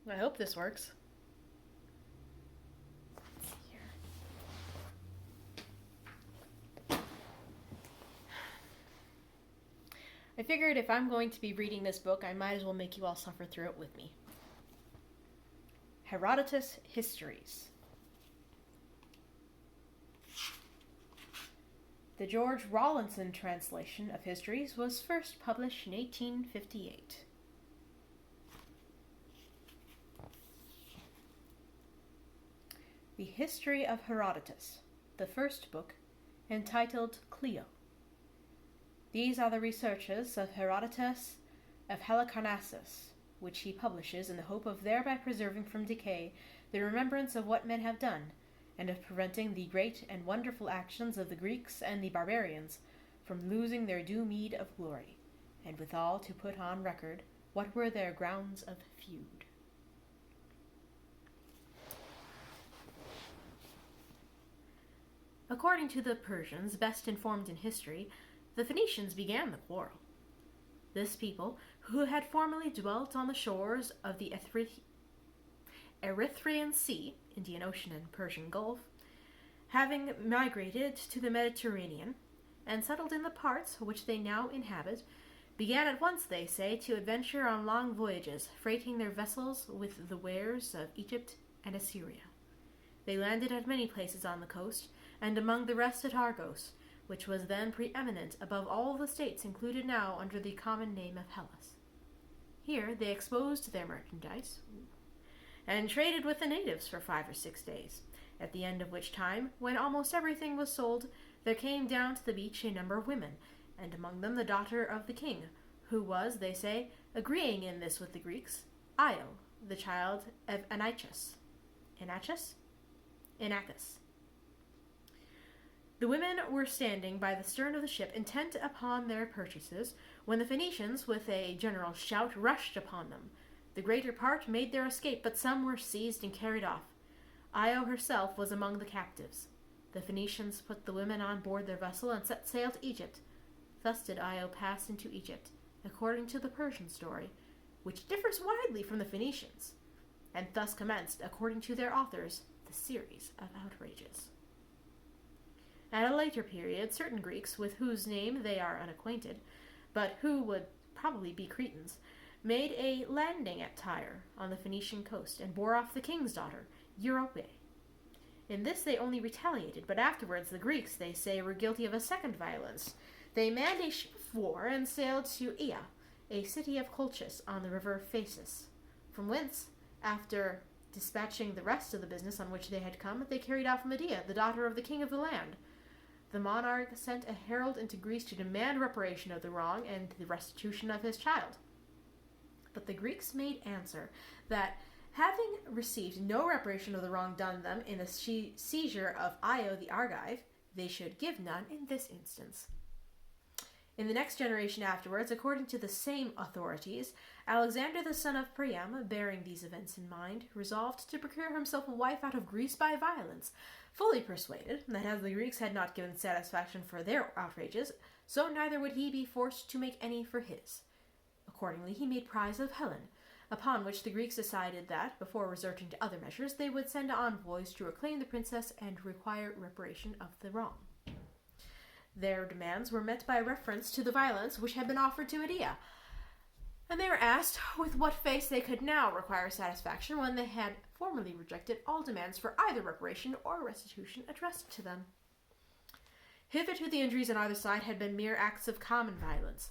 I hope this works. Let's see here. I figured if I'm going to be reading this book, I might as well make you all suffer through it with me. Herodotus' Histories. The George Rawlinson translation of Histories was first published in 1858. The History of Herodotus, the first book, entitled Clio. These are the researches of Herodotus of Halicarnassus, which he publishes in the hope of thereby preserving from decay the remembrance of what men have done, and of preventing the great and wonderful actions of the Greeks and the barbarians from losing their due meed of glory, and withal to put on record what were their grounds of feud. According to the Persians best informed in history, the Phoenicians began the quarrel. This people, who had formerly dwelt on the shores of the Erythraean Sea, Indian Ocean and Persian Gulf, having migrated to the Mediterranean, and settled in the parts which they now inhabit, began at once, they say, to adventure on long voyages, freighting their vessels with the wares of Egypt and Assyria. They landed at many places on the coast, and among the rest at Argos, which was then preeminent above all the states included now under the common name of Hellas. Here they exposed their merchandise, and traded with the natives for 5 or 6 days, at the end of which time, when almost everything was sold, there came down to the beach a number of women, and among them the daughter of the king, who was, they say, agreeing in this with the Greeks, Io, the child of Inachus. Inachus. The women were standing by the stern of the ship, intent upon their purchases, when the Phoenicians, with a general shout, rushed upon them. The greater part made their escape, but some were seized and carried off. Io herself was among the captives. The Phoenicians put the women on board their vessel and set sail to Egypt. Thus did Io pass into Egypt, according to the Persian story, which differs widely from the Phoenicians, and thus commenced, according to their authors, the series of outrages. At a later period, certain Greeks, with whose name they are unacquainted, but who would probably be Cretans, made a landing at Tyre, on the Phoenician coast, and bore off the king's daughter, Europe. In this they only retaliated, but afterwards the Greeks, they say, were guilty of a second violence. They manned a ship of war and sailed to Aea, a city of Colchis on the river Phasis, from whence, after dispatching the rest of the business on which they had come, they carried off Medea, the daughter of the king of the land. The monarch sent a herald into Greece to demand reparation of the wrong and the restitution of his child. But the Greeks made answer that, having received no reparation of the wrong done them in the seizure of Io the Argive, they should give none in this instance. In the next generation afterwards, according to the same authorities, Alexander the son of Priam, bearing these events in mind, resolved to procure himself a wife out of Greece by violence, fully persuaded that as the Greeks had not given satisfaction for their outrages, so neither would he be forced to make any for his. Accordingly, he made prize of Helen, upon which the Greeks decided that, before resorting to other measures, they would send envoys to reclaim the princess and require reparation of the wrong. Their demands were met by reference to the violence which had been offered to Medea, and they were asked with what face they could now require satisfaction when they had formerly rejected all demands for either reparation or restitution addressed to them. Hitherto the injuries on either side had been mere acts of common violence,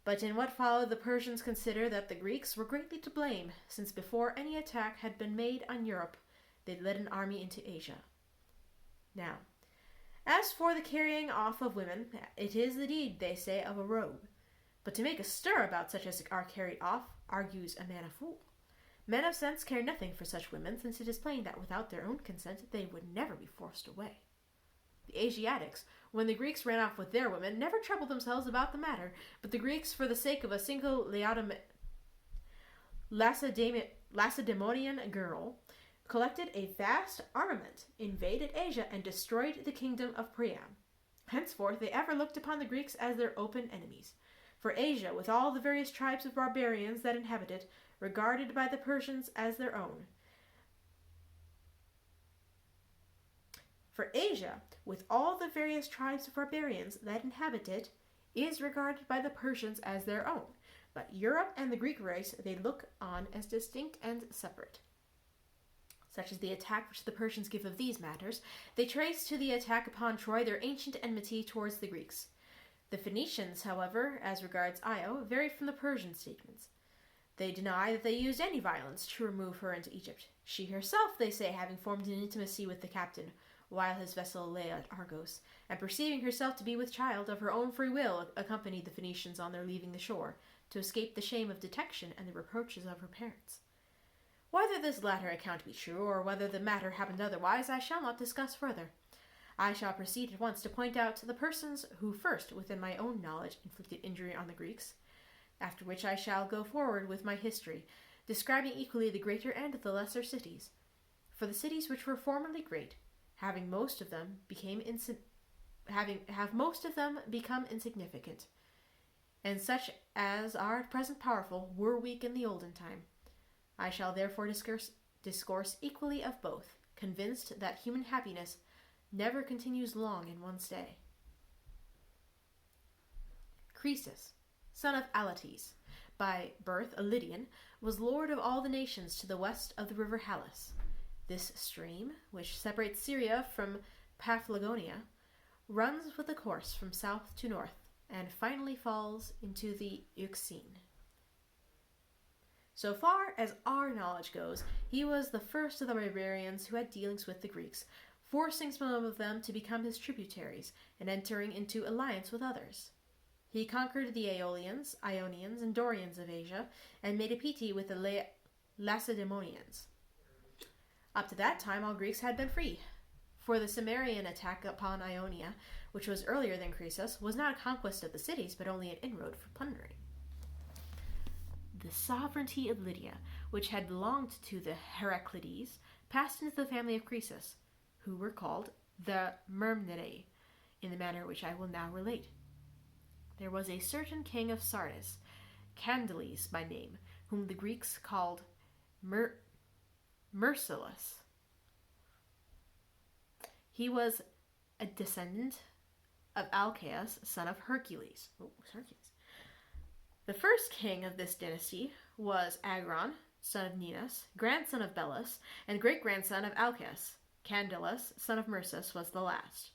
but in what followed the Persians consider that the Greeks were greatly to blame, since before any attack had been made on Europe, they led an army into Asia. Now, as for the carrying off of women, it is the deed, they say, of a rogue. But to make a stir about such as are carried off argues a man a fool. Men of sense care nothing for such women, since it is plain that without their own consent they would never be forced away. The Asiatics, when the Greeks ran off with their women, never troubled themselves about the matter, but the Greeks, for the sake of a single Lacedaemonian girl, collected a vast armament, invaded Asia, and destroyed the kingdom of Priam. Henceforth they ever looked upon the Greeks as their open enemies. For Asia, with all the various tribes of barbarians that inhabit it, regarded by the Persians as their own. For Asia, with all the various tribes of barbarians that inhabit it, is regarded by the Persians as their own, but Europe and the Greek race they look on as distinct and separate. Such is the attack which the Persians give of these matters. They trace to the attack upon Troy their ancient enmity towards the Greeks. The Phoenicians, however, as regards Io, vary from the Persian statements. They deny that they used any violence to remove her into Egypt. She herself, they say, having formed an intimacy with the captain, while his vessel lay at Argos, and perceiving herself to be with child, of her own free will accompanied the Phoenicians on their leaving the shore, to escape the shame of detection and the reproaches of her parents. Whether this latter account be true, or whether the matter happened otherwise, I shall not discuss further. I shall proceed at once to point out the persons who first, within my own knowledge, inflicted injury on the Greeks, after which I shall go forward with my history, describing equally the greater and the lesser cities. For the cities which were formerly great, have most of them become insignificant, and such as are at present powerful were weak in the olden time. I shall therefore discourse equally of both, convinced that human happiness never continues long in one stay. Croesus, son of Alates, by birth a Lydian, was lord of all the nations to the west of the river Halys. This stream, which separates Syria from Paphlagonia, runs with a course from south to north, and finally falls into the Euxine. So far as our knowledge goes, he was the first of the barbarians who had dealings with the Greeks, forcing some of them to become his tributaries, and entering into alliance with others. He conquered the Aeolians, Ionians, and Dorians of Asia, and made a peace with the Lacedaemonians. Up to that time, all Greeks had been free, for the Cimmerian attack upon Ionia, which was earlier than Croesus, was not a conquest of the cities, but only an inroad for plundering. The sovereignty of Lydia, which had belonged to the Heraclides, passed into the family of Croesus, who were called the Myrmidai, in the manner which I will now relate. There was a certain king of Sardis, Candales by name, whom the Greeks called Mercilus. He was a descendant of Alcaeus, son of Hercules. The first king of this dynasty was Agron, son of Ninus, grandson of Belus, and great-grandson of Alcaeus. Candalus, son of Mursus, was the last.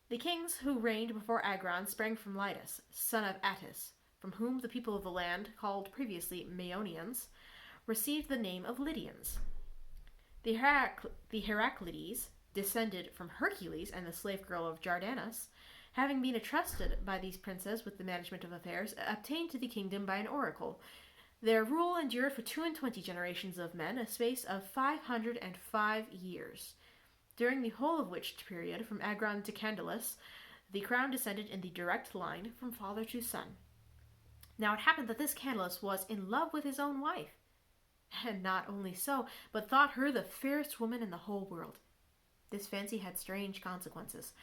The kings who reigned before Agron sprang from Lytus, son of Attis, from whom the people of the land, called previously Maeonians, received the name of Lydians. The Heraclides, descended from Hercules and the slave girl of Dardanus, having been entrusted by these princes with the management of affairs, obtained to the kingdom by an oracle. Their rule endured for 22 generations of men, a space of 505 years, during the whole of which period, from Agron to Candalus, the crown descended in the direct line from father to son. Now it happened that this Candalus was in love with his own wife, and not only so, but thought her the fairest woman in the whole world. This fancy had strange consequences.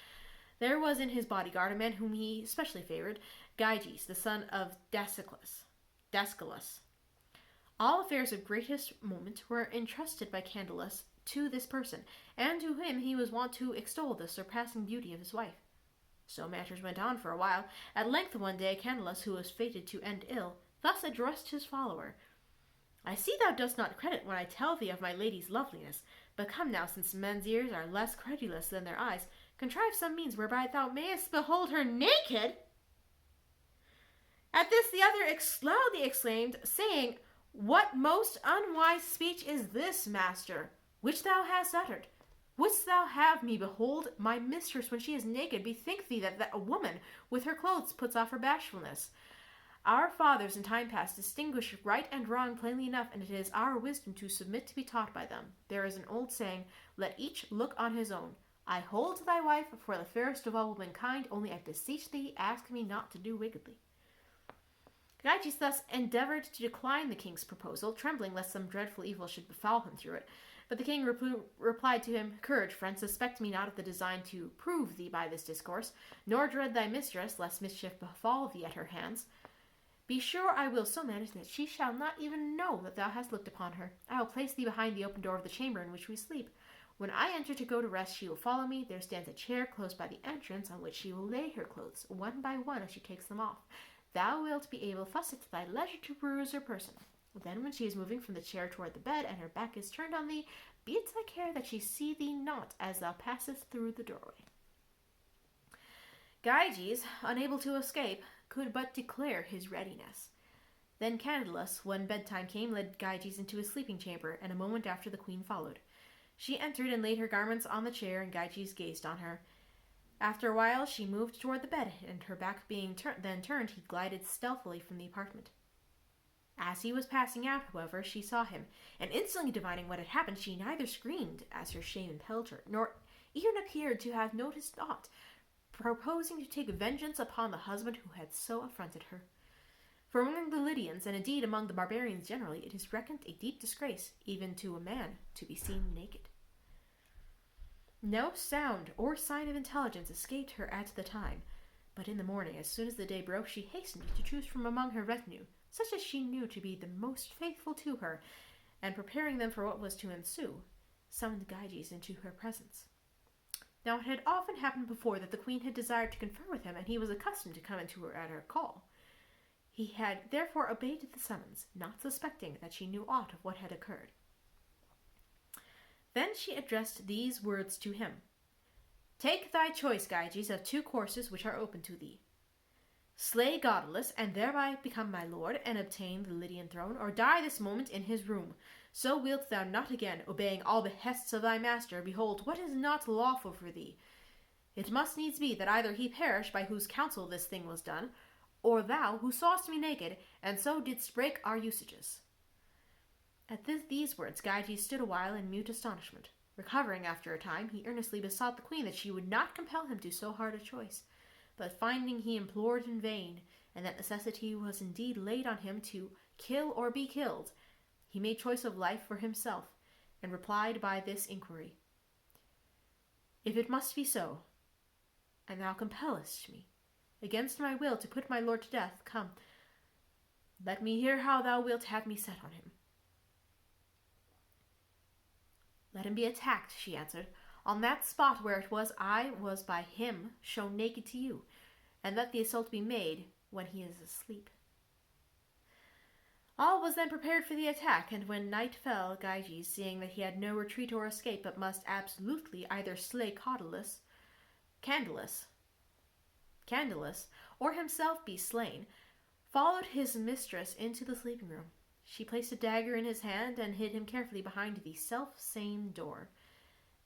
There was in his bodyguard a man whom he specially favored, Gyges, the son of Dascylus. All affairs of greatest moment were entrusted by Candalus to this person, and to him he was wont to extol the surpassing beauty of his wife. So matters went on for a while. At length one day Candalus, who was fated to end ill, thus addressed his follower: "I see thou dost not credit when I tell thee of my lady's loveliness, but come now, since men's ears are less credulous than their eyes, contrive some means whereby thou mayest behold her naked." At this the other loudly exclaimed, saying, "What most unwise speech is this, master, which thou hast uttered? Wouldst thou have me behold my mistress when she is naked? Bethink thee that a woman with her clothes puts off her bashfulness. Our fathers in time past distinguished right and wrong plainly enough, and it is our wisdom to submit to be taught by them. There is an old saying, let each look on his own. I hold thy wife for the fairest of all womankind, only I beseech thee, ask me not to do wickedly." Gyges thus endeavored to decline the king's proposal, trembling lest some dreadful evil should befall him through it. But the king replied to him, "Courage, friend, suspect me not of the design to prove thee by this discourse, nor dread thy mistress, lest mischief befall thee at her hands. Be sure I will so manage that she shall not even know that thou hast looked upon her. I will place thee behind the open door of the chamber in which we sleep. When I enter to go to rest, she will follow me. There stands a chair close by the entrance, on which she will lay her clothes, one by one, as she takes them off. Thou wilt be able thus at thy leisure to peruse her person. Then, when she is moving from the chair toward the bed, and her back is turned on thee, be it thy care that she see thee not as thou passest through the doorway. Gyges, unable to escape, could but declare his readiness. Then Candidus, when bedtime came, led Gyges into his sleeping chamber, and a moment after the queen followed. She entered and laid her garments on the chair, and Gyges gazed on her. After a while she moved toward the bed, and her back being then turned, he glided stealthily from the apartment. As he was passing out, however, she saw him, and instantly divining what had happened, she neither screamed, as her shame impelled her, nor even appeared to have noticed aught, proposing to take vengeance upon the husband who had so affronted her. For among the Lydians, and indeed among the barbarians generally, it is reckoned a deep disgrace, even to a man, to be seen naked. No sound or sign of intelligence escaped her at the time, but in the morning, as soon as the day broke, she hastened to choose from among her retinue such as she knew to be the most faithful to her, and preparing them for what was to ensue, summoned Gyges into her presence. Now it had often happened before that the queen had desired to confer with him, and he was accustomed to come into her at her call. He had therefore obeyed the summons, not suspecting that she knew aught of what had occurred. Then she addressed these words to him. Take thy choice, Gyges, of two courses which are open to thee. Slay Godless, and thereby become my lord, and obtain the Lydian throne, or die this moment in his room. So wilt thou not again, obeying all behests of thy master, behold what is not lawful for thee. It must needs be that either he perish by whose counsel this thing was done, or thou, who sawest me naked, and so didst break our usages. At these words Gyges stood awhile in mute astonishment. Recovering after a time, he earnestly besought the queen that she would not compel him to so hard a choice. But finding he implored in vain, and that necessity was indeed laid on him to kill or be killed, he made choice of life for himself, and replied by this inquiry. If it must be so, and thou compellest me, against my will, to put my lord to death, come, let me hear how thou wilt have me set on him. Let him be attacked, she answered, on that spot where it was I was by him shown naked to you, and let the assault be made when he is asleep. All was then prepared for the attack, and when night fell, Gyges, seeing that he had no retreat or escape, but must absolutely either slay Candidus, or himself be slain, followed his mistress into the sleeping room. She placed a dagger in his hand, and hid him carefully behind the self-same door.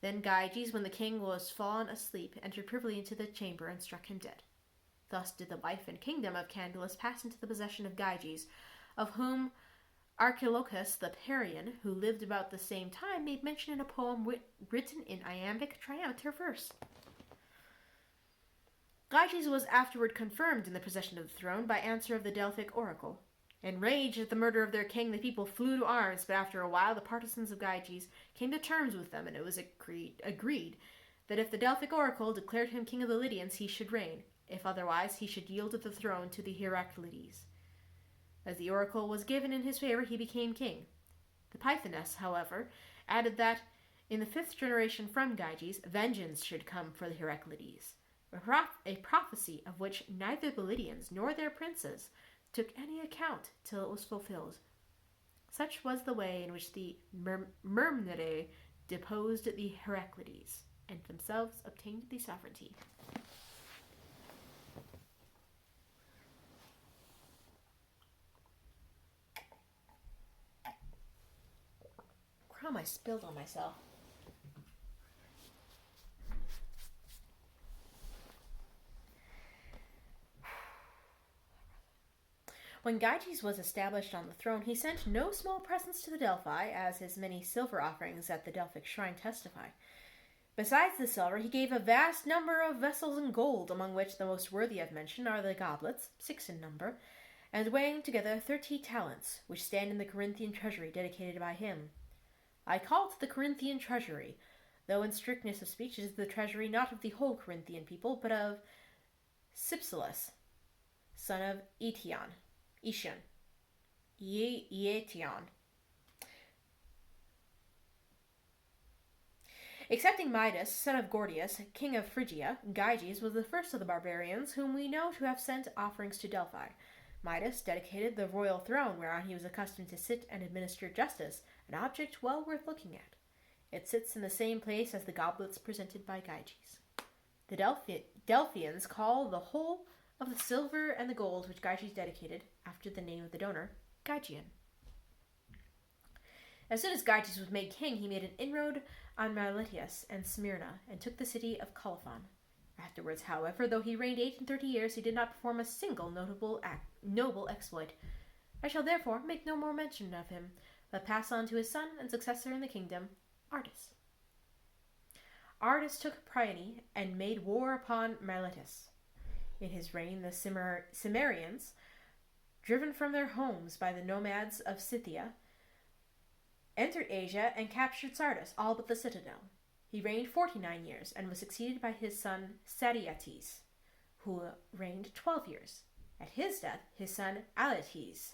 Then Gyges, when the king was fallen asleep, entered privily into the chamber, and struck him dead. Thus did the life and kingdom of Candidus pass into the possession of Gyges, of whom Archilochus the Parian, who lived about the same time, made mention in a poem written in iambic trimeter verse. Gyges was afterward confirmed in the possession of the throne by answer of the Delphic oracle. Enraged at the murder of their king, the people flew to arms, but after a while the partisans of Gyges came to terms with them, and it was agreed that if the Delphic oracle declared him king of the Lydians, he should reign; if otherwise, he should yield the throne to the Heraclides. As the oracle was given in his favor, he became king. The Pythoness, however, added that, in the 5th generation from Gyges, vengeance should come for the Heraclides, a prophecy of which neither the Lydians nor their princes took any account till it was fulfilled. Such was the way in which the Myrmidons deposed the Heraclides, and themselves obtained the sovereignty. Crumb, I spilled on myself. When Gyges was established on the throne, he sent no small presents to the Delphi, as his many silver offerings at the Delphic shrine testify. Besides the silver, he gave a vast number of vessels in gold, among which the most worthy of mention are the goblets, 6 in number, and weighing together 30 talents, which stand in the Corinthian treasury dedicated by him. I call it the Corinthian treasury, though in strictness of speech it is the treasury not of the whole Corinthian people, but of Cypselus, son of Eetion, Ishan, Yetion. Excepting Midas, son of Gordius, king of Phrygia, Gyges was the first of the barbarians whom we know to have sent offerings to Delphi. Midas dedicated the royal throne whereon he was accustomed to sit and administer justice, an object well worth looking at. It sits in the same place as the goblets presented by Gyges. The Delphians call the whole of the silver and the gold which Gyges dedicated, after the name of the donor, Gygian. As soon as Gyges was made king, he made an inroad on Miletus and Smyrna, and took the city of Colophon. Afterwards, however, though he reigned 38 years, he did not perform a single noble exploit. I shall therefore make no more mention of him, but pass on to his son and successor in the kingdom, Ardys. Ardys took Priene and made war upon Miletus. In his reign, the Cimmerians, driven from their homes by the nomads of Scythia, entered Asia and captured Sardis, all but the citadel. He reigned 49 years and was succeeded by his son Sadiotes, who reigned 12 years. At his death, his son Alyattes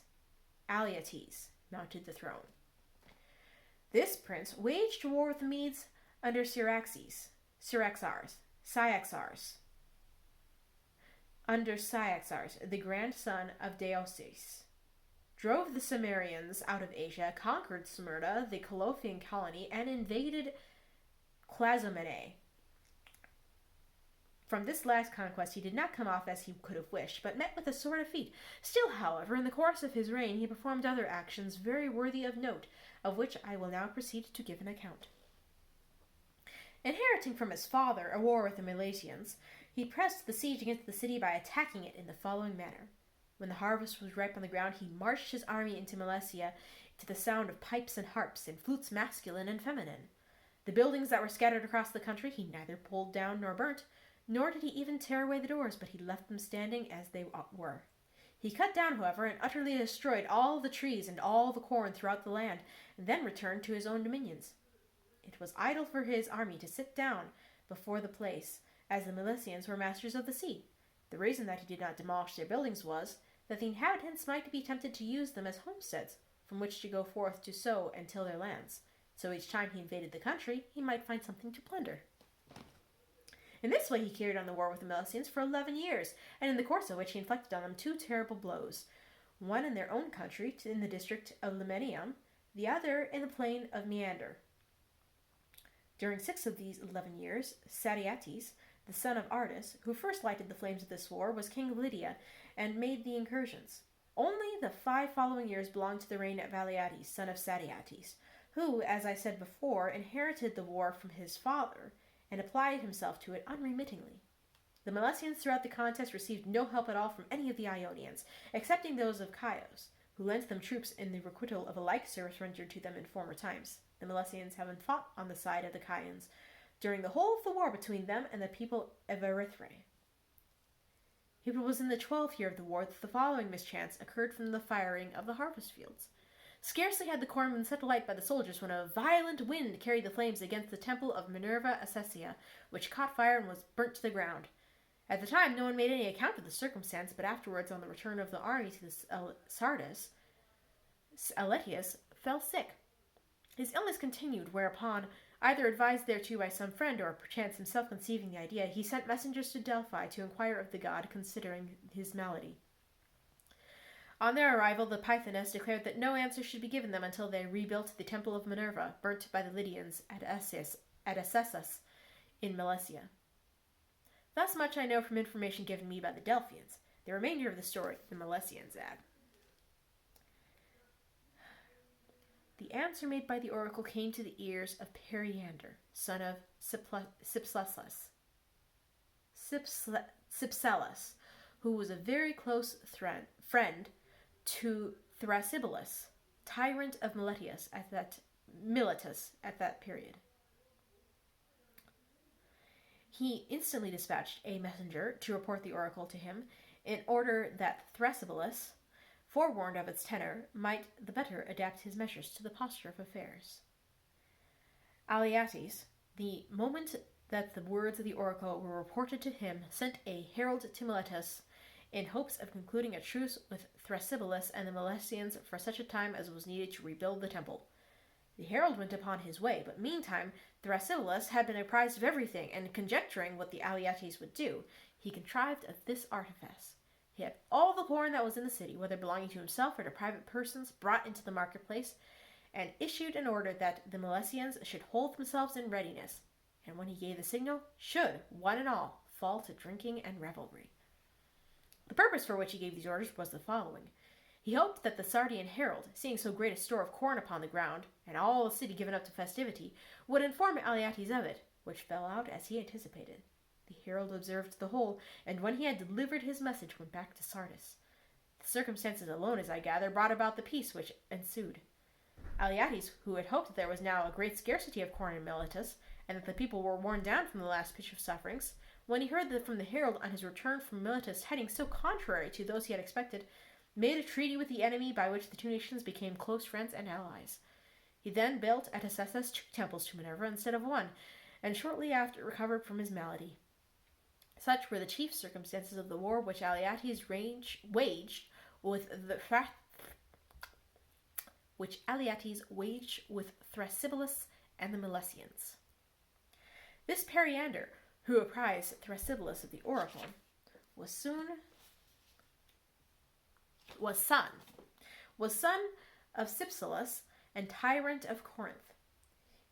mounted the throne. This prince waged war with the Medes under Cyaxares, the grandson of Deioces, drove the Cimmerians out of Asia, conquered Smyrna, the Colophian colony, and invaded Clazomene. From this last conquest he did not come off as he could have wished, but met with a sore defeat. Still, however, in the course of his reign he performed other actions very worthy of note, of which I will now proceed to give an account. Inheriting from his father a war with the Milesians, he pressed the siege against the city by attacking it in the following manner. When the harvest was ripe on the ground, he marched his army into Milesia to the sound of pipes and harps and flutes masculine and feminine. The buildings that were scattered across the country he neither pulled down nor burnt, nor did he even tear away the doors, but he left them standing as they were. He cut down, however, and utterly destroyed all the trees and all the corn throughout the land, and then returned to his own dominions. It was idle for his army to sit down before the place, as the Milesians were masters of the sea. The reason that he did not demolish their buildings was that the inhabitants might be tempted to use them as homesteads, from which to go forth to sow and till their lands. So each time he invaded the country, he might find something to plunder. In this way he carried on the war with the Milesians for 11 years, and in the course of which he inflicted on them 2 terrible blows, one in their own country, in the district of Limenium, the other in the plain of Meander. During 6 of these 11 years, Sadiotes, the son of Ardys, who first lighted the flames of this war, was king of Lydia, and made the incursions. Only the 5 following years belonged to the reign of Alyattes, son of Sadiotes, who, as I said before, inherited the war from his father, and applied himself to it unremittingly. The Milesians throughout the contest received no help at all from any of the Ionians, excepting those of Chios, who lent them troops in the requital of a like service rendered to them in former times, the Milesians having fought on the side of the Chians during the whole of the war between them and the people of Erythrae. It was in the 12th year of the war that the following mischance occurred from the firing of the harvest fields. Scarcely had the corn been set alight by the soldiers when a violent wind carried the flames against the temple of Minerva Assesia, which caught fire and was burnt to the ground. At the time, no one made any account of the circumstance, but afterwards, on the return of the army to the Sardis, Aletius fell sick. His illness continued, whereupon, either advised thereto by some friend, or perchance himself conceiving the idea, he sent messengers to Delphi to inquire of the god considering his malady. On their arrival, the Pythoness declared that no answer should be given them until they rebuilt the temple of Minerva, burnt by the Lydians at Assesus in Milesia. Thus much I know from information given me by the Delphians. The remainder of the story the Milesians add. The answer made by the oracle came to the ears of Periander, son of Cypselus, who was a very close friend to Thrasybulus, tyrant of Miletus at that period. He instantly dispatched a messenger to report the oracle to him, in order that Thrasybulus, forewarned of its tenor, might the better adapt his measures to the posture of affairs. Alyattes, the moment that the words of the oracle were reported to him, sent a herald to Miletus in hopes of concluding a truce with Thrasybulus and the Milesians for such a time as was needed to rebuild the temple. The herald went upon his way, but meantime Thrasybulus had been apprised of everything, and conjecturing what the Alyattes would do, he contrived of this artifice. He had all the corn that was in the city, whether belonging to himself or to private persons, brought into the marketplace, and issued an order that the Milesians should hold themselves in readiness, and when he gave the signal, should, one and all, fall to drinking and revelry. The purpose for which he gave these orders was the following. He hoped that the Sardian herald, seeing so great a store of corn upon the ground, and all the city given up to festivity, would inform Alyattes of it, which fell out as he anticipated. The herald observed the whole, and when he had delivered his message, went back to Sardis. The circumstances alone, as I gather, brought about the peace which ensued. Alyattes, who had hoped that there was now a great scarcity of corn in Miletus, and that the people were worn down from the last pitch of sufferings, when he heard that from the herald on his return from Miletus tidings so contrary to those he had expected, made a treaty with the enemy by which the two nations became close friends and allies. He then built at Acessus 2 temples to Minerva instead of 1, and shortly after recovered from his malady. Such were the chief circumstances of the war which Alyattes waged with Thrasybulus and the Milesians. This Periander, who apprised Thrasybulus of the oracle, was son of Cypselus and tyrant of Corinth.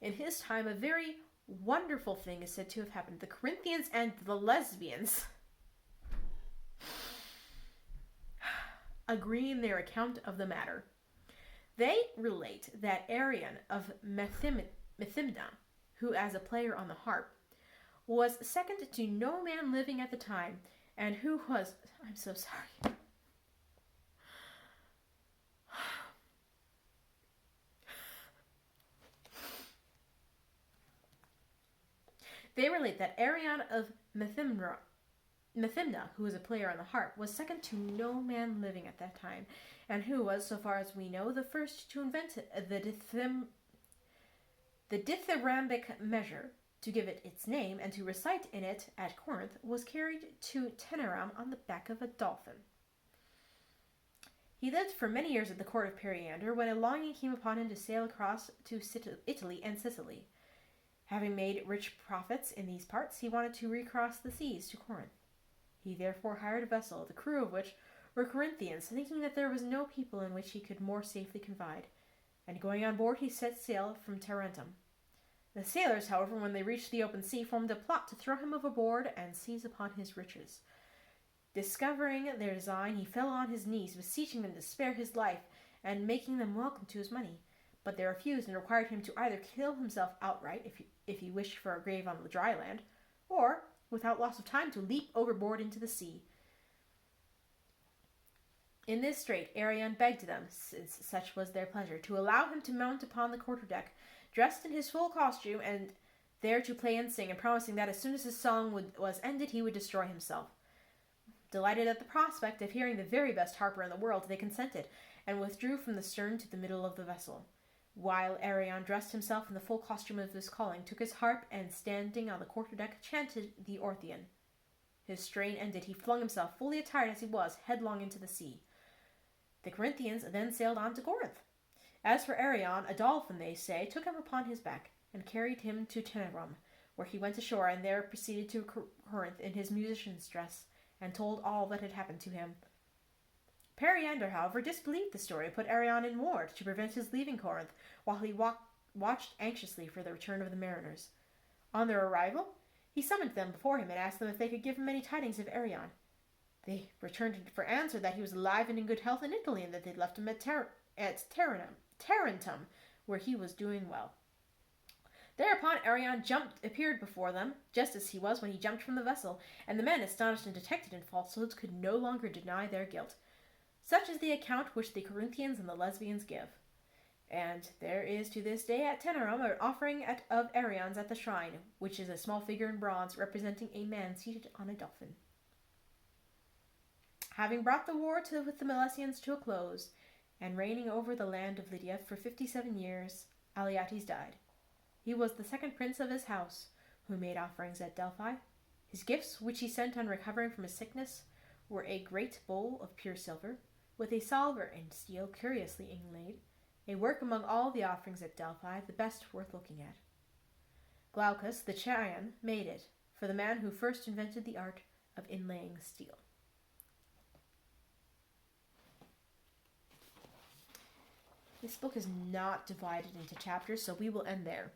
In his time, a very wonderful thing is said to have happened. The Corinthians and the Lesbians agree in their account of the matter. They relate that Arion of Methymna, who as a player on the harp, was second to no man living at the time, and who was... I'm so sorry. They relate that Arion of Methymna, who was a player on the harp, was second to no man living at that time, and who was, so far as we know, the first to invent the dithyrambic measure. To give it its name and to recite in it at Corinth was carried to Teneram on the back of a dolphin. He lived for many years at the court of Periander, when a longing came upon him to sail across to Italy and Sicily. Having made rich profits in these parts, he wanted to recross the seas to Corinth. He therefore hired a vessel, the crew of which were Corinthians, thinking that there was no people in which he could more safely confide, and going on board he set sail from Tarentum. The sailors, however, when they reached the open sea, formed a plot to throw him overboard and seize upon his riches. Discovering their design, he fell on his knees, beseeching them to spare his life, and making them welcome to his money. But they refused, and required him to either kill himself outright, if he wished for a grave on the dry land, or, without loss of time, to leap overboard into the sea. In this strait, Arion begged them, since such was their pleasure, to allow him to mount upon the quarterdeck, dressed in his full costume, and there to play and sing, and promising that as soon as his song was ended, he would destroy himself. Delighted at the prospect of hearing the very best harper in the world, they consented, and withdrew from the stern to the middle of the vessel, while Arion, dressed himself in the full costume of his calling, took his harp, and standing on the quarterdeck, chanted the Orthyan. His strain ended, he flung himself, fully attired as he was, headlong into the sea. The Corinthians then sailed on to Corinth. As for Arion, a dolphin, they say, took him upon his back, and carried him to Tenerum, where he went ashore, and there proceeded to Corinth in his musician's dress, and told all that had happened to him. Periander, however, disbelieved the story, and put Arion in ward to prevent his leaving Corinth, while he watched anxiously for the return of the mariners. On their arrival, he summoned them before him, and asked them if they could give him any tidings of Arion. They returned for answer that he was alive and in good health in Italy, and that they had left him at Tarentum, where he was doing well. Thereupon Arion appeared before them, just as he was when he jumped from the vessel, and the men, astonished and detected in falsehoods, could no longer deny their guilt. Such is the account which the Corinthians and the Lesbians give. And there is to this day at Tenerum an offering of Arion's at the shrine, which is a small figure in bronze representing a man seated on a dolphin. Having brought the war with the Milesians to a close, and reigning over the land of Lydia for 57 years, Alyattes died. He was the second prince of his house, who made offerings at Delphi. His gifts, which he sent on recovering from his sickness, were a great bowl of pure silver, with a salver in steel curiously inlaid, a work among all the offerings at Delphi, the best worth looking at. Glaucus the Chian made it, for the man who first invented the art of inlaying steel. This book is not divided into chapters, so we will end there.